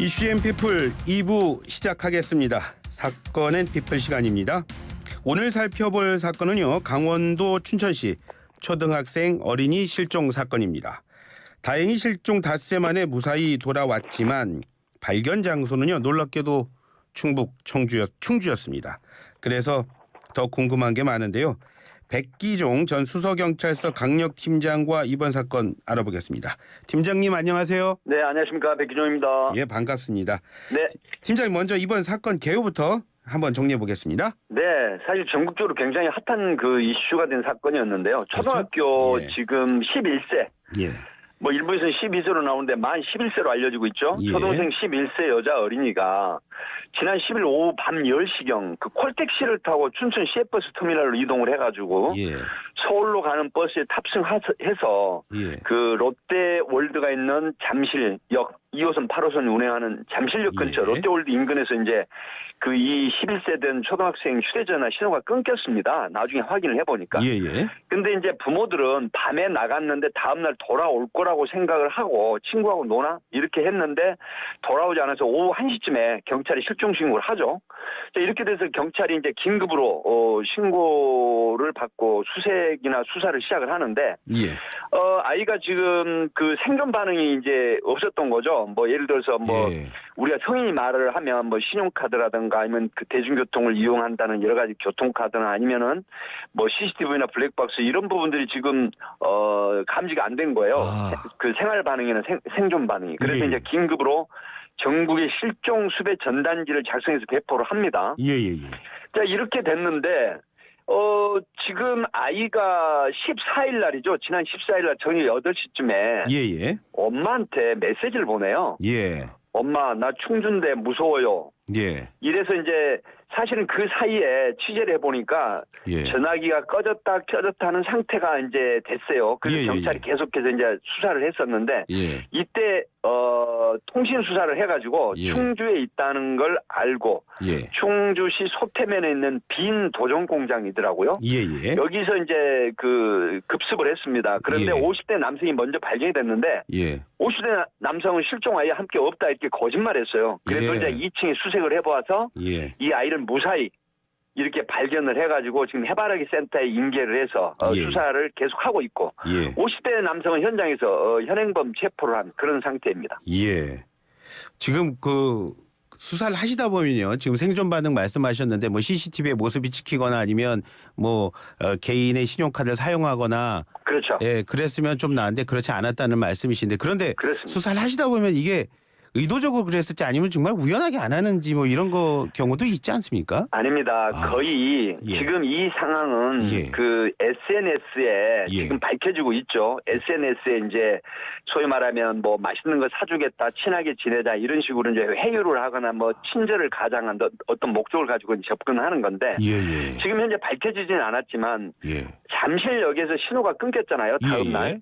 이슈앤 피플 2부 시작하겠습니다. 사건앤 피플 시간입니다. 오늘 살펴볼 사건은요. 강원도 춘천시 초등학생 어린이 실종 사건입니다. 다행히 실종 닷새 만에 무사히 돌아왔지만 발견 장소는요. 놀랍게도 충북 충주였습니다. 그래서 더 궁금한 게 많은데요. 백기종 전 수서경찰서 강력팀장과 이번 사건 알아보겠습니다. 팀장님 안녕하세요. 네, 안녕하십니까. 백기종입니다. 예, 반갑습니다. 네. 팀장님 먼저 이번 사건 개요부터 한번 정리해 보겠습니다. 네, 사실 전국적으로 굉장히 핫한 그 이슈가 된 사건이었는데요. 초등학교 그렇죠? 예. 지금 11세, 예. 뭐 일부에서는 12세로 나오는데 만 11세로 알려지고 있죠. 예. 초등생 11세 여자 어린이가 지난 10일 오후 밤 10시경 그 콜택시를 타고 춘천 시외버스 터미널로 이동을 해가지고 예. 서울로 가는 버스에 탑승해서 예. 그 롯데월드가 있는 잠실역 2호선 8호선 운행하는 잠실역 근처 예. 롯데월드 인근에서 이제 그 이 11세 된 초등학생 휴대전화 신호가 끊겼습니다. 나중에 확인을 해보니까. 예. 근데 이제 부모들은 밤에 나갔는데 다음날 돌아올 거라고 생각을 하고 친구하고 노나 이렇게 했는데 돌아오지 않아서 오후 1시쯤에 경찰이 실종 신고를 하죠. 자, 이렇게 돼서 경찰이 이제 긴급으로 신고를 받고 수색이나 수사를 시작을 하는데 예. 아이가 지금 그 생존 반응이 이제 없었던 거죠. 뭐 예를 들어서 뭐 예. 우리가 성인이 말을 하면 뭐 신용카드라든가 아니면 그 대중교통을 이용한다는 여러 가지 교통카드나 아니면은 뭐 CCTV나 블랙박스 이런 부분들이 지금 감지가 안 된 거예요. 그 생활 반응이나 생존 반응이. 그래서 예. 이제 긴급으로 전국의 실종 수배 전단지를 작성해서 배포를 합니다. 예. 자, 이렇게 됐는데 지금 아이가 14일 날이죠. 지난 14일 날 저녁 8시쯤에 예. 엄마한테 메시지를 보내요. 예. 엄마, 나 충주인데 무서워요. 예. 이래서 이제 사실은 그 사이에 취재를 해보니까 예. 전화기가 꺼졌다 켜졌다 하는 상태가 이제 됐어요. 그래서 예. 경찰이 계속해서 이제 수사를 했었는데 예. 이때 통신 수사를 해가지고 예. 충주에 있다는 걸 알고 예. 충주시 소태면에 있는 빈 도전 공장이더라고요. 예. 여기서 이제 그 급습을 했습니다. 그런데 예. 50대 남성이 먼저 발견이 됐는데 예. 50대 남성은 실종 아이와 함께 없다 이렇게 거짓말했어요. 그래서 예. 이제 2층에 수색을 해보아서 예. 이 아이를 무사히 이렇게 발견을 해가지고 지금 해바라기 센터에 인계를 해서 예. 수사를 계속하고 있고 예. 50대 남성은 현장에서 현행범 체포를 한 그런 상태입니다. 예. 지금 그 수사를 하시다 보면요. 지금 생존 반응 말씀하셨는데 뭐 CCTV에 모습이 찍히거나 아니면 뭐 개인의 신용카드를 사용하거나 그렇죠. 예, 그랬으면 좀 나은데 그렇지 않았다는 말씀이신데 그런데 그렇습니다. 수사를 하시다 보면 이게 의도적으로 그랬을지 아니면 정말 우연하게 안 하는지 뭐 이런 경우도 있지 않습니까? 아닙니다. 거의 예. 지금 이 상황은 예. 그 SNS에 예. 지금 밝혀지고 있죠. SNS에 이제 소위 말하면 뭐 맛있는 거 사주겠다, 친하게 지내자 이런 식으로 이제 회유를 하거나 뭐 친절을 가장한 어떤 목적을 가지고 접근하는 건데 예. 지금 현재 밝혀지지는 않았지만 예. 잠실역에서 신호가 끊겼잖아요. 다음 날. 예.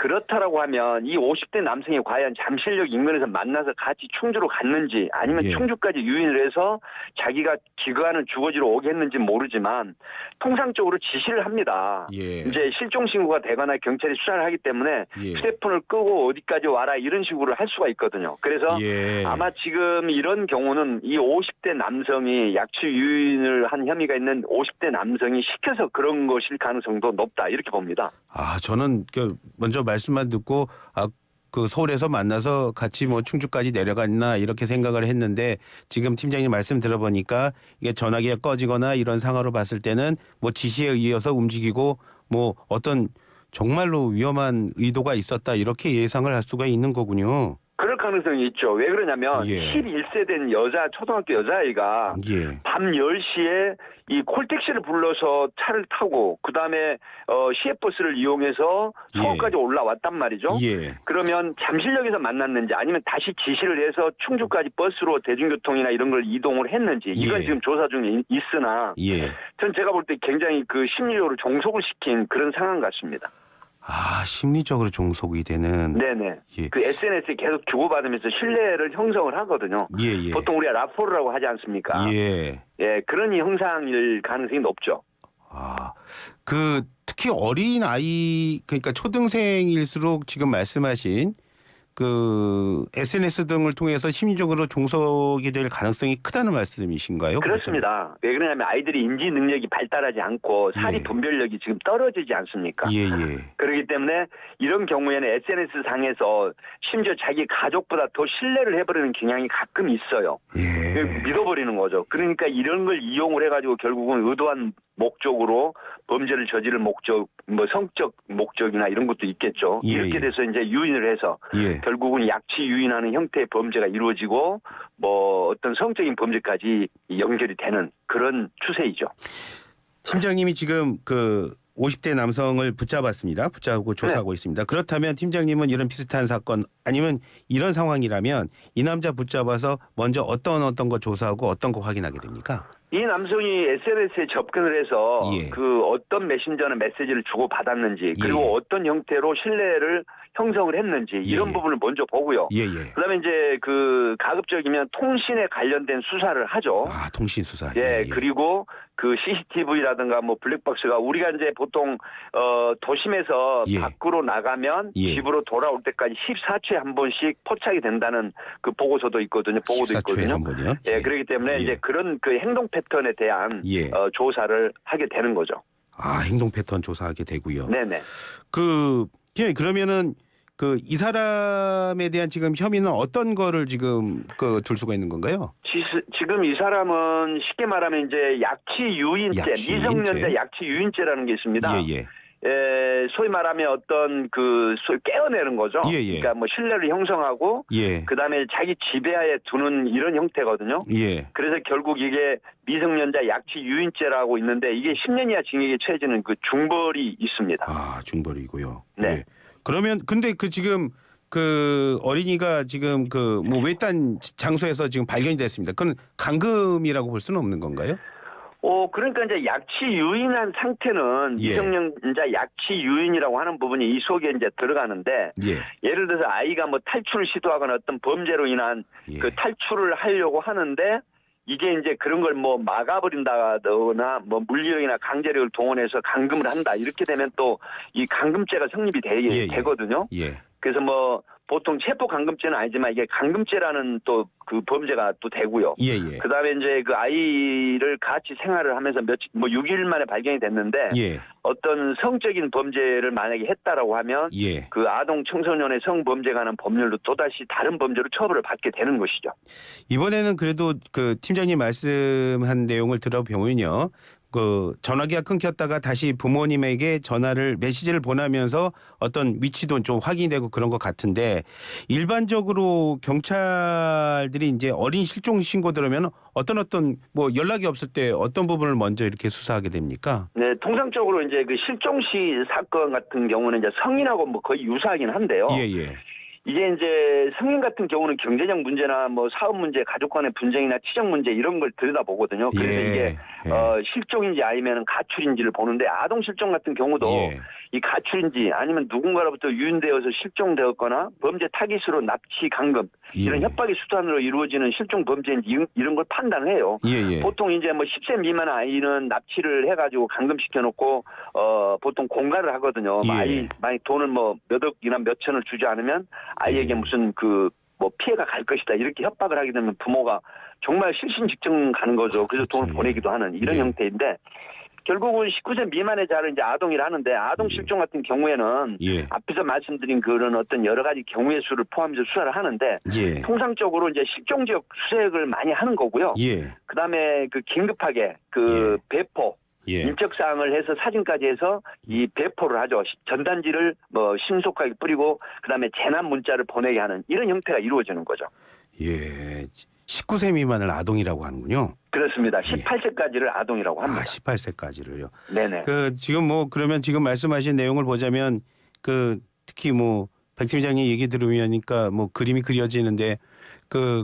그렇다라고 하면 이 50대 남성이 과연 잠실역 인근에서 만나서 같이 충주로 갔는지 아니면 예. 충주까지 유인을 해서 자기가 기거하는 주거지로 오게 했는지 모르지만 통상적으로 지시를 합니다. 예. 이제 실종 신고가 되거나 경찰이 수사를 하기 때문에 예. 휴대폰을 끄고 어디까지 와라 이런 식으로 할 수가 있거든요. 그래서 예. 아마 지금 이런 경우는 이 50대 남성이 약취 유인을 한 혐의가 있는 50대 남성이 시켜서 그런 것일 가능성도 높다 이렇게 봅니다. 저는 먼저 말씀만 듣고 그 서울에서 만나서 같이 뭐 충주까지 내려갔나 이렇게 생각을 했는데 지금 팀장님 말씀 들어보니까 이게 전화기가 꺼지거나 이런 상황으로 봤을 때는 뭐 지시에 의해서 움직이고 뭐 어떤 정말로 위험한 의도가 있었다 이렇게 예상을 할 수가 있는 거군요. 그럴 가능성이 있죠. 왜 그러냐면 예. 11세 된 초등학교 여자아이가 예. 밤 10시에 이 콜택시를 불러서 차를 타고 그다음에 시외버스를 이용해서 서울까지 올라왔단 말이죠. 예. 그러면 잠실역에서 만났는지 아니면 다시 지시를 해서 충주까지 버스로 대중교통이나 이런 걸 이동을 했는지 이건 예. 지금 조사 중에 있으나 예. 전 제가 볼 때 굉장히 그 심리적으로 종속을 시킨 그런 상황 같습니다. 심리적으로 종속이 되는. 네네. 예. 그 SNS에 계속 주고받으면서 신뢰를 형성을 하거든요. 예. 보통 우리가 라포르라고 하지 않습니까? 예. 예, 그런 형상일 가능성이 높죠. 특히 어린 아이 그러니까 초등생일수록 지금 말씀하신 그 SNS 등을 통해서 심리적으로 종속이 될 가능성이 크다는 말씀이신가요? 그렇습니다. 왜 그러냐면 아이들이 인지 능력이 발달하지 않고 사리 예. 분별력이 지금 떨어지지 않습니까? 예. 그렇기 때문에 이런 경우에는 SNS 상에서 심지어 자기 가족보다 더 신뢰를 해버리는 경향이 가끔 있어요. 예. 믿어버리는 거죠. 그러니까 이런 걸 이용을 해가지고 결국은 의도한 목적으로 범죄를 저지를 목적, 뭐 성적 목적이나 이런 것도 있겠죠. 예, 이렇게 예. 돼서 이제 유인을 해서 예. 결국은 약취 유인하는 형태의 범죄가 이루어지고 뭐 어떤 성적인 범죄까지 연결이 되는 그런 추세이죠. 팀장님이 지금 그 50대 남성을 붙잡았습니다. 붙잡고 조사하고 있습니다. 그렇다면 팀장님은 이런 비슷한 사건 아니면 이런 상황이라면 이 남자 붙잡아서 먼저 어떤 거 조사하고 어떤 거 확인하게 됩니까? 이 남성이 SNS에 접근을 해서 예. 그 어떤 메신저나 메시지를 주고 받았는지 그리고 예. 어떤 형태로 신뢰를 형성을 했는지 이런 예. 부분을 먼저 보고요. 예. 그다음에 이제 그 가급적이면 통신에 관련된 수사를 하죠. 아, 통신 수사. 예, 그리고 그 CCTV라든가 뭐 블랙박스가 우리가 이제 보통 도심에서 예. 밖으로 나가면 예. 집으로 돌아올 때까지 14초에 한 번씩 포착이 된다는 그 보고서도 있거든요. 보고도 14초에 있거든요. 한 번이요? 예, 그렇기 때문에 예. 이제 그런 그 행동 패턴에 대한 예. 조사를 하게 되는 거죠. 아, 행동 패턴 조사하게 되고요. 네네. 그러면은 그 이 사람에 대한 지금 혐의는 어떤 거를 지금 그 둘 수가 있는 건가요? 지금 이 사람은 쉽게 말하면 이제 약취 유인죄, 약취 미성년자 유인죄. 약취 유인죄라는 게 있습니다. 예. 소위 말하면 어떤 그 소위 깨어내는 거죠. 예. 그러니까 뭐 신뢰를 형성하고 예. 그다음에 자기 지배하에 두는 이런 형태거든요. 예. 그래서 결국 이게 미성년자 약취 유인죄라고 있는데 이게 10년 이하 징역에 처해지는 그 중벌이 있습니다. 아, 중벌이고요. 네. 예. 그러면 근데 그 지금 그 어린이가 지금 그 뭐 외딴 장소에서 지금 발견이 됐습니다. 그건 감금이라고 볼 수는 없는 건가요? 그러니까 이제 약취 유인한 상태는 예. 미성년자 약취 유인이라고 하는 부분이 이 속에 이제 들어가는데 예. 예를 들어서 아이가 뭐 탈출을 시도하거나 어떤 범죄로 인한 예. 그 탈출을 하려고 하는데 이게 이제 그런 걸 뭐 막아버린다거나 뭐 물리력이나 강제력을 동원해서 감금을 한다 이렇게 되면 또 이 감금죄가 성립이 되거든요. 예. 그래서 뭐 보통 체포 감금죄는 아니지만 이게 감금죄라는 또 그 범죄가 또 되고요. 예. 그다음에 이제 그 아이를 같이 생활을 하면서 6일 만에 발견이 됐는데 예. 어떤 성적인 범죄를 만약에 했다라고 하면 예. 그 아동 청소년의 성범죄에 관한 법률로 또다시 다른 범죄로 처벌을 받게 되는 것이죠. 이번에는 그래도 그 팀장님 말씀한 내용을 들어보면요. 그 전화기가 끊겼다가 다시 부모님에게 전화를 메시지를 보내면서 어떤 위치도 좀 확인되고 그런 것 같은데 일반적으로 경찰들이 이제 어린 실종 신고 들으면 어떤 뭐 연락이 없을 때 어떤 부분을 먼저 이렇게 수사하게 됩니까? 네, 통상적으로 이제 그 실종 시 사건 같은 경우는 이제 성인하고 뭐 거의 유사하긴 한데요. 예. 이게 이제 성인 같은 경우는 경제적 문제나 뭐 사업 문제, 가족 간의 분쟁이나 치정 문제 이런 걸 들여다보거든요. 그래서 예. 이게 실종인지 아니면 가출인지를 보는데 아동 실종 같은 경우도 예. 이 가출인지 아니면 누군가로부터 유인되어서 실종되었거나 범죄 타깃으로 납치, 감금 이런 예. 협박의 수단으로 이루어지는 실종 범죄인지 이런 걸 판단해요. 예. 보통 이제 뭐 10세 미만 아이는 납치를 해가지고 감금시켜 놓고 보통 공갈을 하거든요. 예. 아이 만약 돈을 뭐 몇 억이나 몇 천을 주지 않으면 아이에게 무슨 그 뭐 피해가 갈 것이다 이렇게 협박을 하게 되면 부모가 정말 실신직전 가는 거죠. 그래서 그렇죠. 돈을 보내기도 하는 이런 예. 형태인데 결국은 19세 미만의 자를 이제 아동이라 하는데 아동 실종 같은 경우에는 예. 앞에서 말씀드린 그런 어떤 여러 가지 경우의 수를 포함해서 수사를 하는데 예. 통상적으로 이제 실종 지역 수색을 많이 하는 거고요. 예. 그다음에 그 긴급하게 그 배포 예. 인적 사항을 해서 사진까지 해서 이 배포를 하죠. 전단지를 뭐 신속하게 뿌리고 그다음에 재난 문자를 보내게 하는 이런 형태가 이루어지는 거죠. 예. 19세 미만을 아동이라고 하는군요. 그렇습니다. 18세까지를 아동이라고 합니다. 18세까지를요. 네네. 그 지금 뭐 그러면 지금 말씀하신 내용을 보자면 그 특히 뭐 박 팀장님 얘기 들으니까 뭐 그림이 그려지는데 그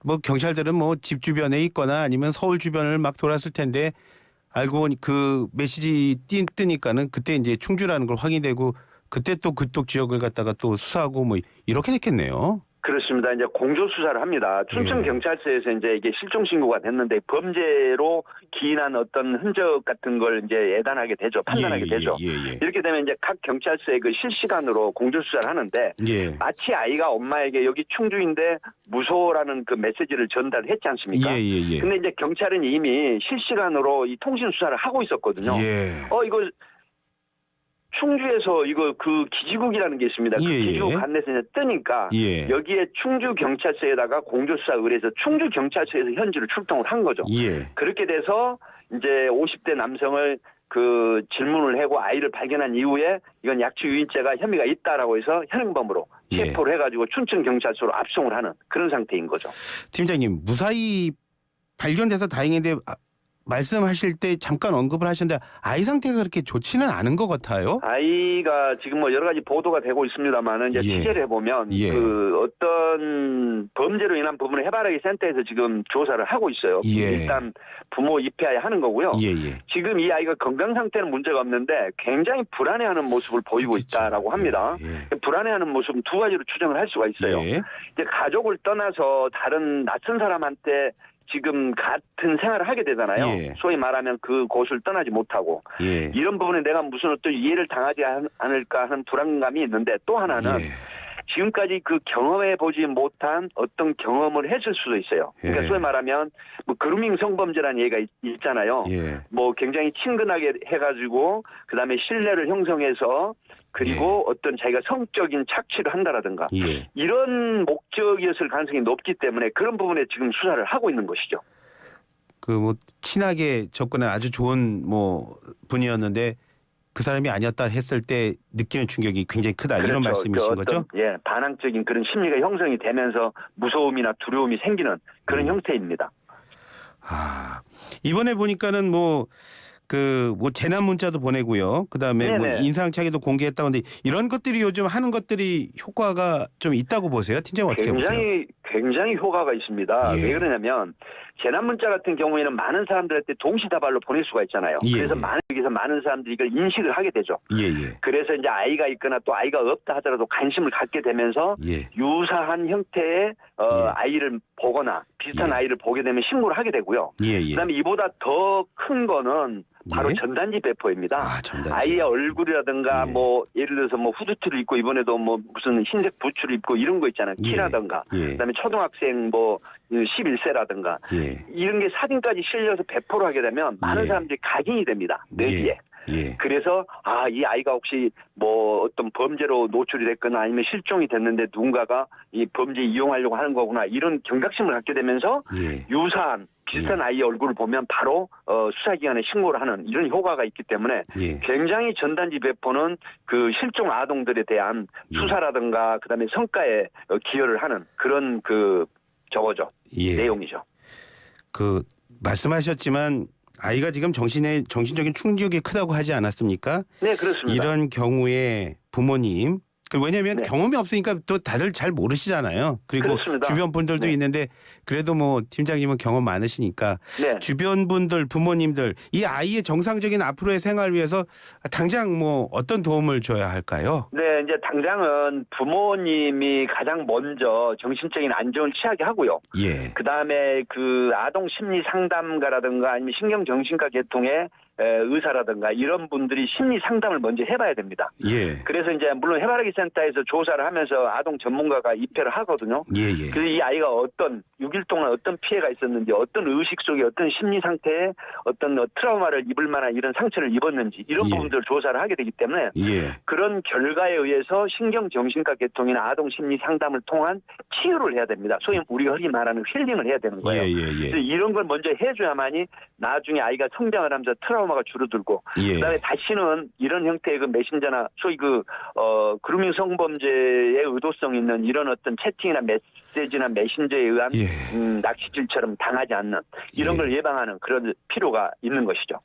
뭐 경찰들은 뭐 집 주변에 있거나 아니면 서울 주변을 막 돌았을 텐데 알고 보니 그 메시지 뜨니까는 그때 이제 충주라는 걸 확인되고 그때 또 그쪽 지역을 갖다가 또 수사하고 뭐 이렇게 됐겠네요. 그렇습니다. 이제 공조 수사를 합니다. 춘천 예. 경찰서에서 이제 이게 실종 신고가 됐는데 범죄로 기인한 어떤 흔적 같은 걸 이제 예단하게 되죠. 판단하게 되죠. 이렇게 되면 이제 각 경찰서에 그 실시간으로 공조 수사를 하는데 예. 마치 아이가 엄마에게 여기 충주인데 무서워라는 그 메시지를 전달했지 않습니까? 예. 근데 이제 경찰은 이미 실시간으로 이 통신 수사를 하고 있었거든요. 예. 이거 충주에서 이거 그 기지국이라는 게 있습니다. 그 예. 기지국 간내에서 이제 뜨니까 예. 여기에 충주 경찰서에다가 공조수사 의뢰해서 충주 경찰서에서 현지로 출동을 한 거죠. 예. 그렇게 돼서 이제 50대 남성을 그 질문을 하고 아이를 발견한 이후에 이건 약취 유인죄가 혐의가 있다라고 해서 현행범으로 예. 체포를 해가지고 춘천 경찰서로 압송을 하는 그런 상태인 거죠. 팀장님, 무사히 발견돼서 다행인데 말씀하실 때 잠깐 언급을 하셨는데 아이 상태가 그렇게 좋지는 않은 것 같아요. 아이가 지금 뭐 여러 가지 보도가 되고 있습니다만은 이제 예. 취재를 해보면 예. 그 어떤 범죄로 인한 부분을 해바라기 센터에서 지금 조사를 하고 있어요. 예. 일단 부모 입회하에 하는 거고요. 예. 지금 이 아이가 건강 상태는 문제가 없는데 굉장히 불안해하는 모습을 보이고 그렇죠. 있다라고 합니다. 예. 불안해하는 모습은 두 가지로 추정을 할 수가 있어요. 예. 이제 가족을 떠나서 다른 낯선 사람한테 지금 같은 생활을 하게 되잖아요. 예. 소위 말하면 그 곳을 떠나지 못하고 예. 이런 부분에 내가 무슨 어떤 이해를 당하지 않을까 하는 불안감이 있는데 또 하나는 예. 지금까지 그 경험해 보지 못한 어떤 경험을 했을 수도 있어요. 그러니까 예. 소위 말하면 뭐 그루밍 성범죄라는 얘기가 있잖아요. 예. 뭐 굉장히 친근하게 해가지고 그다음에 신뢰를 형성해서 그리고 어떤 자기가 성적인 착취를 한다라든가 예. 이런 목적이었을 가능성이 높기 때문에 그런 부분에 지금 수사를 하고 있는 것이죠. 그 뭐 친하게 접근한 아주 좋은 뭐 분이었는데 그 사람이 아니었다 했을 때 느끼는 충격이 굉장히 크다 이런 그렇죠. 말씀이신 그 거죠? 예, 반항적인 그런 심리가 형성이 되면서 무서움이나 두려움이 생기는 그런 형태입니다. 이번에 보니까는 뭐 재난 문자도 보내고요. 그다음에 뭐 네네. 인상착의도 공개했다고 하는데 이런 것들이 요즘 하는 것들이 효과가 좀 있다고 보세요? 팀장님 어떻게 보세요? 굉장히 효과가 있습니다. 예. 왜 그러냐면 재난 문자 같은 경우에는 많은 사람들한테 동시다발로 보낼 수가 있잖아요. 예. 그래서 여기서 많은 사람들이 이걸 인식을 하게 되죠. 예. 그래서 이제 아이가 있거나 또 아이가 없다 하더라도 관심을 갖게 되면서 예. 유사한 형태의 아이를 보거나 비슷한 예. 아이를 보게 되면 신고를 하게 되고요. 예. 그다음에 이보다 더 큰 거는 바로 예. 전단지 배포입니다. 전단지. 아이의 얼굴이라든가 예. 뭐 예를 들어서 뭐 후드티를 입고 이번에도 뭐 무슨 흰색 부츠를 입고 이런 거 있잖아요. 예. 키라든가 예. 그다음에 초등학생 뭐 11세라든가 예. 이런 게 사진까지 실려서 배포를 하게 되면 많은 예. 사람들이 각인이 됩니다. 뇌리에. 예. 그래서 이 아이가 혹시 뭐 어떤 범죄로 노출이 됐거나 아니면 실종이 됐는데 누군가가 이 범죄 이용하려고 하는 거구나 이런 경각심을 갖게 되면서 예. 유사한 비슷한 아이의 얼굴을 보면 바로 수사기관에 신고를 하는 이런 효과가 있기 때문에 예. 굉장히 전단지 배포는 그 실종 아동들에 대한 수사라든가 그다음에 성과에 기여를 하는 그런 저거죠. 예. 내용이죠. 말씀하셨지만 아이가 지금 정신적인 충격이 크다고 하지 않았습니까? 네, 그렇습니다. 이런 경우에 부모님 왜냐하면 네. 경험이 없으니까 또 다들 잘 모르시잖아요. 그리고 그렇습니다. 주변 분들도 네. 있는데 그래도 뭐 팀장님은 경험 많으시니까 네. 주변 분들 부모님들 이 아이의 정상적인 앞으로의 생활을 위해서 당장 뭐 어떤 도움을 줘야 할까요? 네, 이제 당장은 부모님이 가장 먼저 정신적인 안정을 취하게 하고요. 예. 그 다음에 그 아동 심리 상담가라든가 아니면 신경정신과 계통의 의사라든가 이런 분들이 심리 상담을 먼저 해봐야 됩니다. 예. 그래서 이제 물론 해바라기 센터에서 조사를 하면서 아동 전문가가 입회를 하거든요. 예. 그래서 이 아이가 6일 동안 어떤 피해가 있었는지 어떤 의식 속에 어떤 심리 상태에 어떤 트라우마를 입을 만한 이런 상처를 입었는지 이런 예. 부분들을 조사를 하게 되기 때문에 예. 그런 결과에 의해서 신경정신과 계통이나 아동 심리 상담을 통한 치유를 해야 됩니다. 소위 우리가 흔히 말하는 힐링을 해야 되는 거예요. 예. 그래서 이런 걸 먼저 해줘야만이 나중에 아이가 성장을 하면서 트라우마가 줄어들고 예. 그다음에 다시는 이런 형태의 그 메신저나 소위 그루밍 성범죄의 의도성 있는 이런 어떤 채팅이나 메시지나 메신저에 의한 예. 낚시질처럼 당하지 않는 이런 예. 걸 예방하는 그런 필요가 있는 것이죠.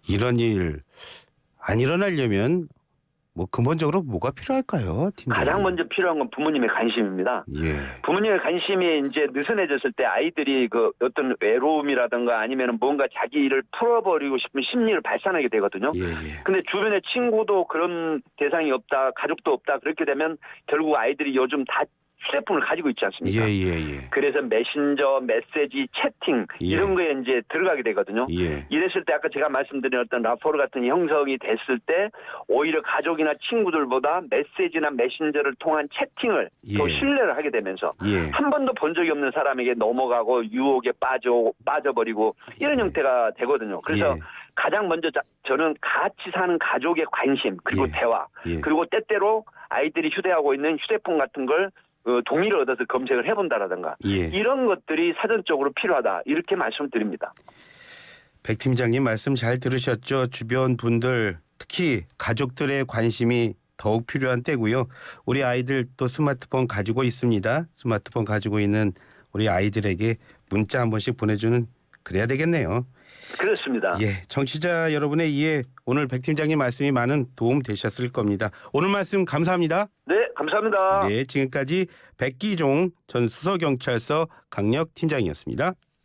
이런 일 안 일어나려면 뭐 근본적으로 뭐가 필요할까요, 팀장님? 가장 먼저 필요한 건 부모님의 관심입니다. 예. 부모님의 관심이 이제 느슨해졌을 때 아이들이 그 어떤 외로움이라든가 아니면 뭔가 자기 일을 풀어버리고 싶은 심리를 발산하게 되거든요. 예. 근데 주변에 친구도 그런 대상이 없다, 가족도 없다 그렇게 되면 결국 아이들이 요즘 다 휴대폰을 가지고 있지 않습니까? 예. 그래서 메신저, 메시지, 채팅 이런 거에 이제 들어가게 되거든요. 예. 이랬을 때 아까 제가 말씀드린 어떤 라포르 같은 형성이 됐을 때 오히려 가족이나 친구들보다 메시지나 메신저를 통한 채팅을 더 예. 신뢰를 하게 되면서 예. 한 번도 본 적이 없는 사람에게 넘어가고 유혹에 빠져버리고 이런 형태가 되거든요. 그래서 예. 가장 먼저 저는 같이 사는 가족의 관심 그리고 예. 대화 예. 그리고 때때로 아이들이 휴대하고 있는 휴대폰 같은 걸 동의를 얻어서 검색을 해본다라든가 예. 이런 것들이 사전적으로 필요하다 이렇게 말씀드립니다. 백 팀장님 말씀 잘 들으셨죠? 주변 분들 특히 가족들의 관심이 더욱 필요한 때고요. 우리 아이들 또 스마트폰 가지고 있습니다. 스마트폰 가지고 있는 우리 아이들에게 문자 한 번씩 보내주는 그래야 되겠네요. 그렇습니다. 예, 청취자 여러분의 이해 오늘 백 팀장님 말씀이 많은 도움 되셨을 겁니다. 오늘 말씀 감사합니다. 네, 감사합니다. 네, 지금까지 백기종 전 수서경찰서 강력팀장이었습니다.